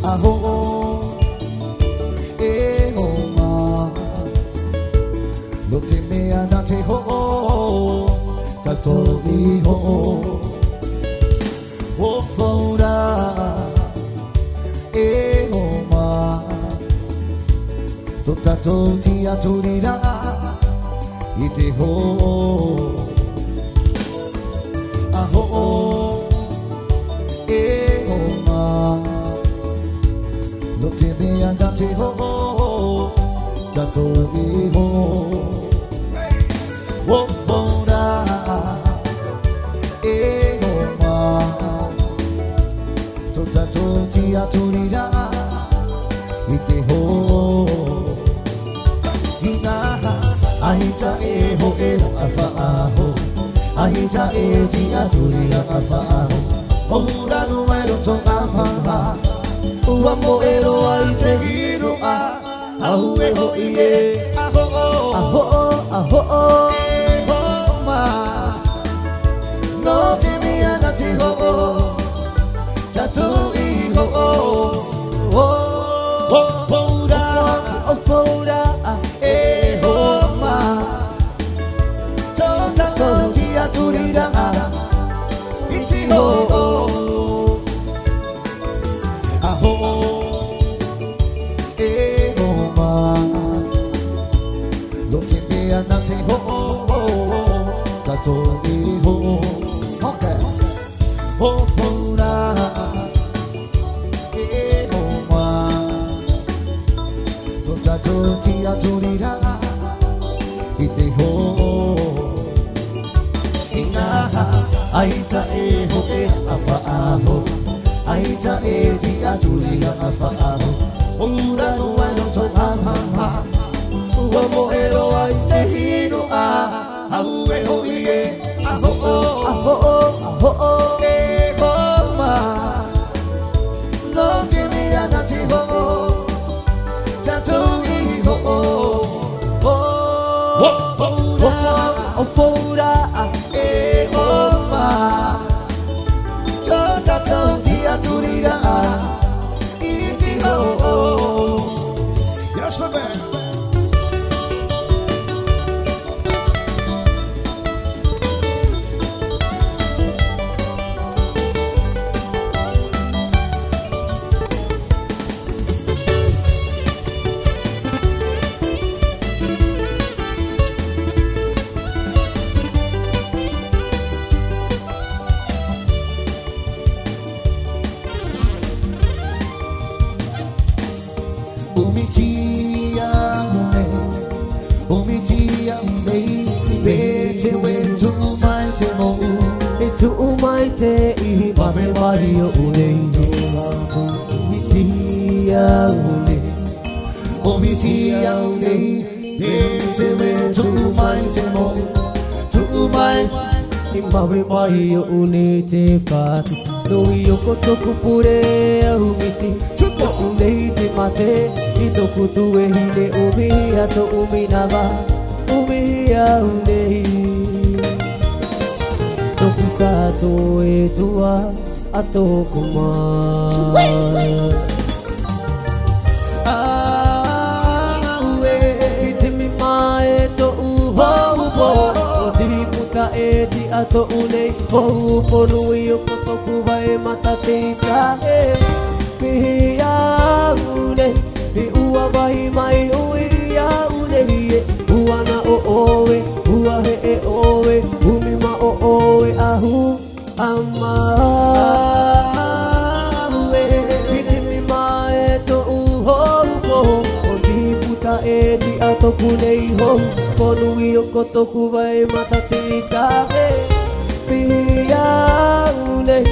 aho e homa lote me anate ho tato I ho o fora e homa to tato ti aturira I te ho aho e homa no te me andate ho tato I ho o fora e homa to tato ti aturira I te ho ina ahita e ho e afa aho ahita e ti aturira afa aho ora no ero to ama ua mo ero ai te hiro a ahu e ho I e aho aho aho e ho ma no te mi ana te ho tatu I ho o pora e ho ma to tatu ti aturira I te ho aho e homa lo que me anate ho tato I ho okay ho pura e homa to tato ti aturira I te ho ina aita e ho e afa aho aita e ti aturira afa aho ora no ano to ama ua mo ero ai te hiro a ahu e ho I e aho aho e homa no te mi ana te ho tatu I ho o pora e homa to tatu ti aturira I te ho yes my best to my te I mame mai o unei mitia unei o mitia unei te me to my te mo to my I mame mai o unei te fati no I o kotoku pure au miti chuko unei te mate I toku tu e hine umi ato umi nawa umi unei Toku e tua a toku mai I te mi mai to uho upo o te puta e ti ato unei ho upo nui o kotoku vai mata te ita e pihi a unei I ua vai mai ui a unei e ua na o oe ua he e oe umi ma o oe ahu ama I te mi mai to uho upo o ti puta e ti atoku nei ho ponui o kotoku vai mata te ita e pihi a unei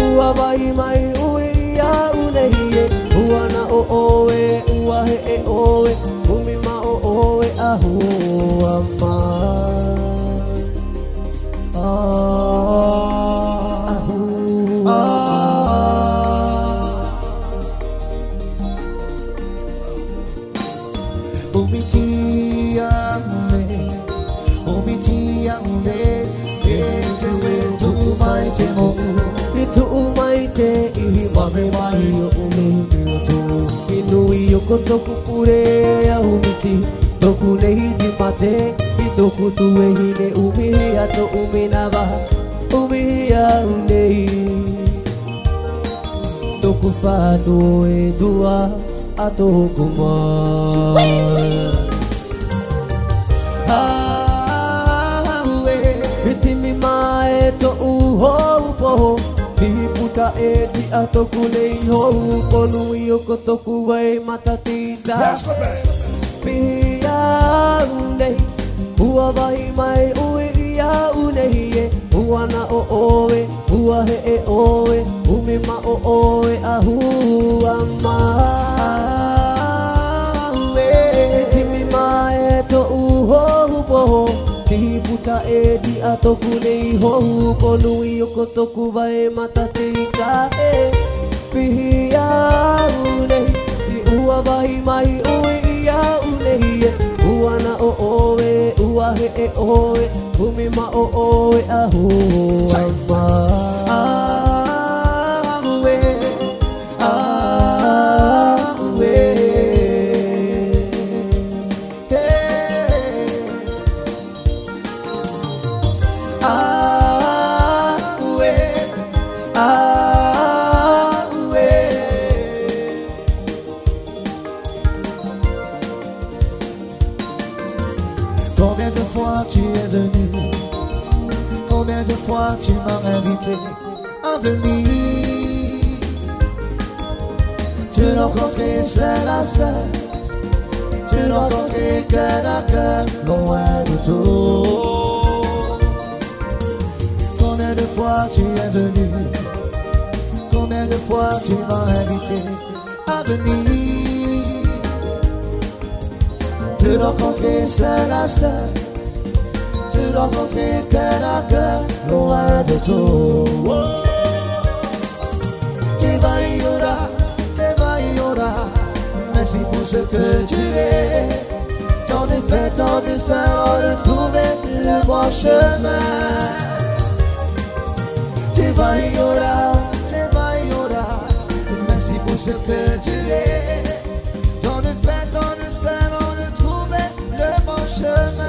ua vai mai ui a unei e ua na o oe ua he e oe umi ma o oe ahu ama I tu mai te I mame mai o umi ko toku pure a umiti toku nei di mate I toku tue hine umi ato umi nava umi a unei toku fatu e dua ato kuma Pitimi mae to uho upo Piputa e di ato kulei ho upo Nui o kotoku wai matatita Pia unei Ua vai mai ue ia unei e Ua na o oe Ua he e oe Umi ma o oe a hua ma Pitimi mae to uho upo Tiputa e di atoku nei hou ko nui o kotoku vai matatika e Pihia unei Ti ua vai mai ue ia unei e Ua na o oe, ua he e oe Umi ma o oe a hua ma Combien de fois tu es venu, combien de fois tu m'as invité à venir te rencontrer seul à seul, te rencontrer cœur à cœur, loin de tout. Combien de fois tu es venu, combien de fois tu m'as invité à venir te rencontrer seul à seul, te rencontrer cœur à cœur, loin de tout. Tu vas y aura, merci pour ce que tu es. Tant de faits, tant de saints, de trouver le bon chemin. Tu vas y aura, merci pour ce que tu es. Tant de faits, tant de saints, de trouver le bon chemin.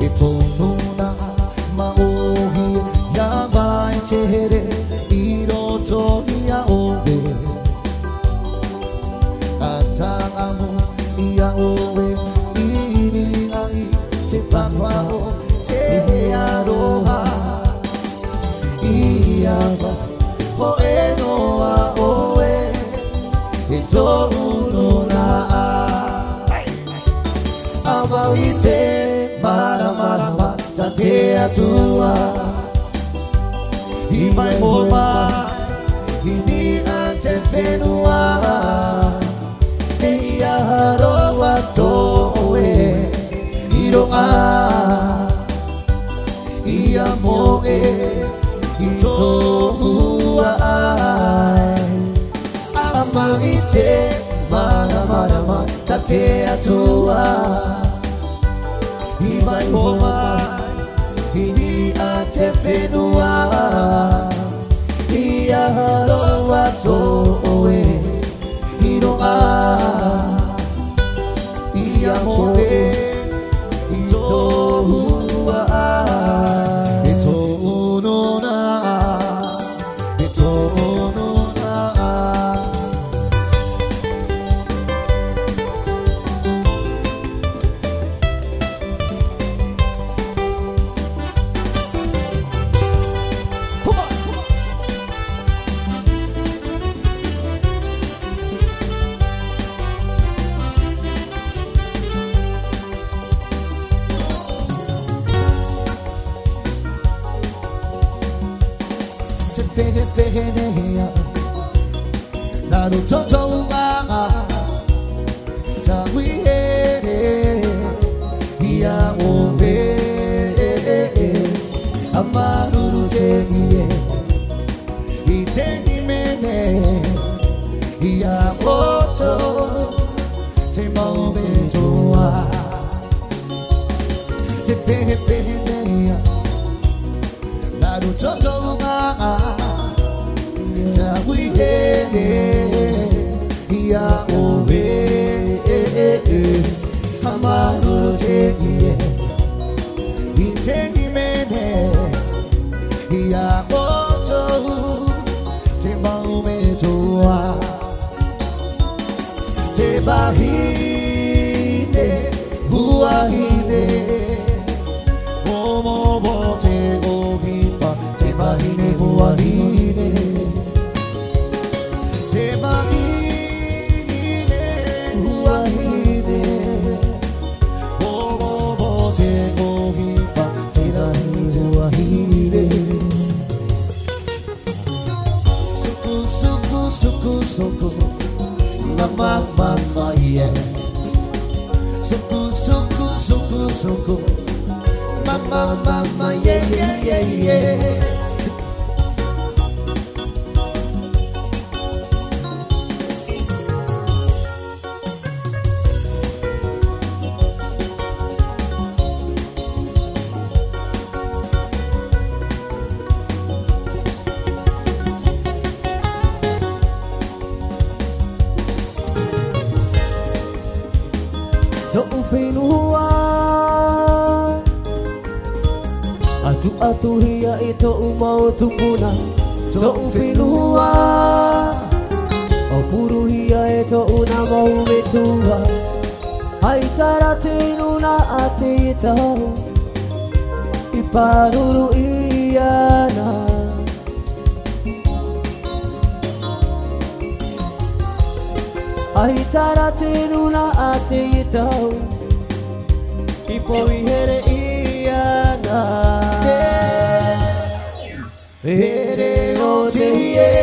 Itonuna maohi ya vai tere iroto ya ove atamu ya ove ini ai te papao te aroha iaba ho enoa oe itonuna amaite Mara tate atua I mai moma Ini ante whenua E ia haroa toe I ronga Ia moe I tohua ai Amaite Mara tate atua I mai moma Ini ate whenua I aharoa toe I ronga I amoe I tohua I to'unona I to'unona Naru toto wa Amaruru Jeye Ite Mene Ya Oto Te Maume Joa Te Pehe Pehe Ya Naru Toto Nga Ta Wihene Ya Obe Amaruru Jeye Ite Mene Ya Oto Te Maume Joa Te Bahine Huahine Omo Bo Te Ohipa Te Bahine Huahine Te Bahine Huahine Omo Bo Te Ohipa Te Bahine Huahine Suku Suku Suku Suku Mama, mama, yeah. Suku, suku, suku, suku. Mama, mama, yeah, yeah, yeah, yeah. Whenua Atu hia e to'u mau tupuna To'u whenua O puru hia e to'u na mau metua Hai tara tenu na a te tau I paruru iana Hai tara tenu na a te tau Ipoi here iana Here o te ie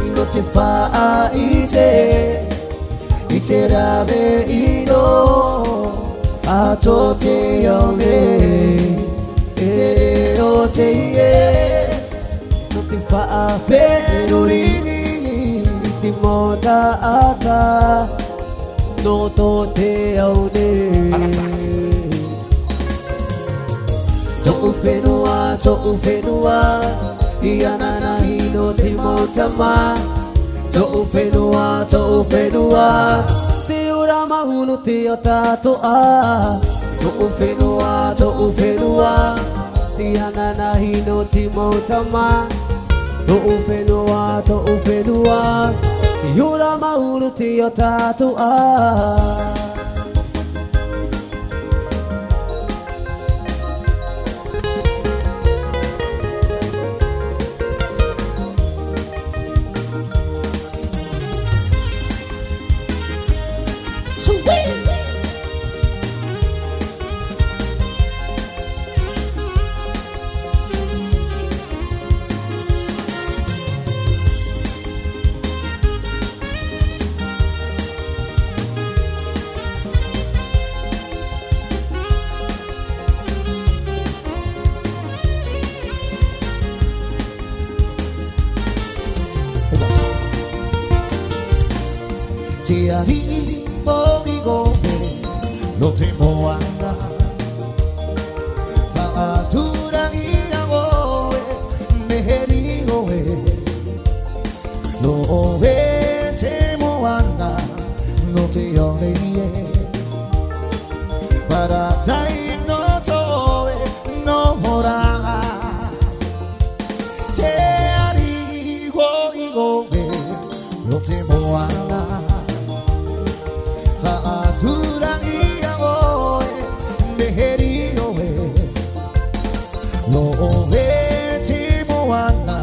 Ino te wha i te rave ino A to te aune Here o te ie No te wha whenuri Te moda ata No to te aune To'u whenua Iana na hino te motama To'u whenua Te ora mahunu te o tatoa To'u whenua Iana na hino te motama To'u whenua Te ora mahunu te o tatoa Te ari mori gobe No te moana Whaatura ia oe Meheri oe No oe te moana No te oreie Paratai no toe No hora Te ari hoi gobe No te moana Whaatura ia oe, meheri oe No oe te moana,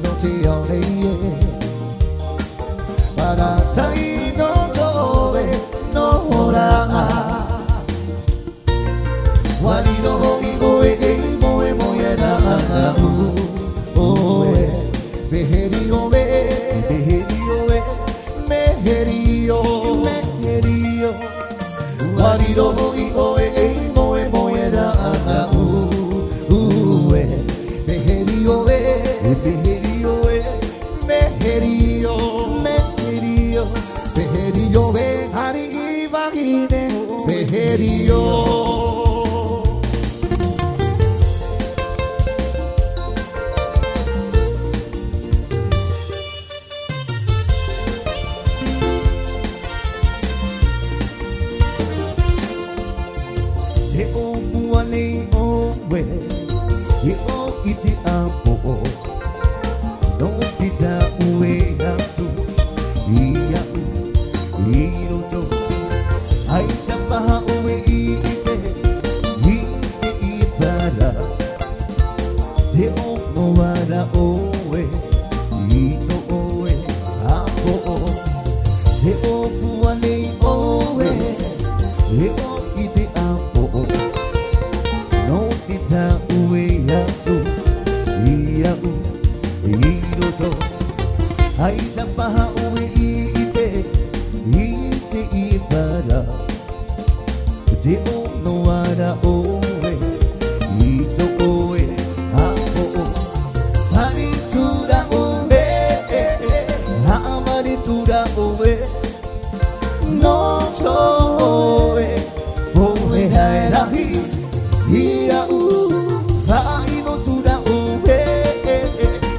no te aoreie Paratai no toe, no hora Wani no hoi oe, ei moe moe na ana oe Meheri oe, meheri oe Wari roho I oe ei moe moe ra ana Beherio, behari, vagine, beherio. Te o muane o we, e o iti apo, no pita ue atu, ia u, iroto. Ai tapaha ue ite ibara. Te o moara oe, ito oe apo. Te o muane oe, e o iti apo. No kita ue atu, ia u, iroto. Ai tapaha ue ite ibara. Te o noara oe, ito oe apo. Maritura oe, maritura oe. No oe, oe haerahi. Ia u, haino tura oe,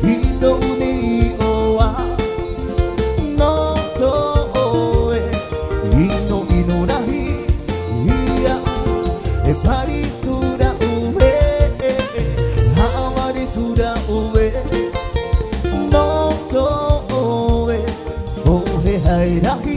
ito ni oa. No oe, ino rahi. Ia u, paritura oe, hamaritura oe. No oe, oe haerahi.